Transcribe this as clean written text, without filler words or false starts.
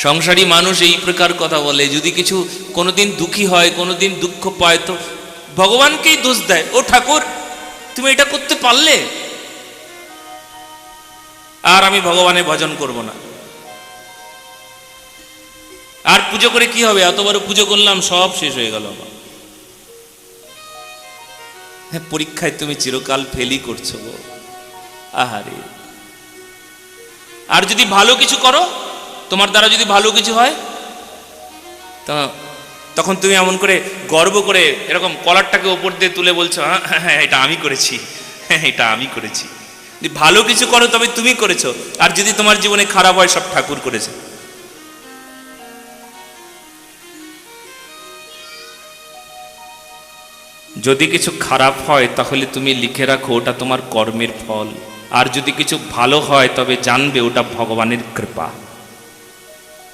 সংসারী মানুষ এই প্রকার কথা বলে, যদি কিছু কোনোদিন দুঃখী হয়, কোনোদিন দুঃখ পায়, তো ভগবানকেই দোষ দেয়। ও ঠাকুর, তুমি এটা করতে পারলে, আর আমি ভগবানের ভজন করব না। আর পুজো করে কি হবে? এত বড় পুজো করলাম, সব শেষ হয়ে গেল। হ্যাঁ, পরীক্ষায় তুমি চিরকাল ফেলই করছো গো। আহারে। আর যদি ভালো কিছু করো, তোমার দ্বারা যদি ভালো কিছু হয়, তখন তুমি এমন করে গর্ব করে এরকম কলারটাকে ওপর দিয়ে তুলে বলছো, হ্যাঁ এটা আমি করেছি, হ্যাঁ এটা আমি করেছি। যদি ভালো কিছু করো তবে তুমি করেছো, আর যদি তোমার জীবনে খারাপ হয়, সব ঠাকুর করেছে। যদি কিছু খারাপ হয় তাহলে তুমি লিখে রাখো ওটা তোমার কর্মের ফল, আর যদি কিছু ভালো হয় তবে জানবে ওটা ভগবানের কৃপা।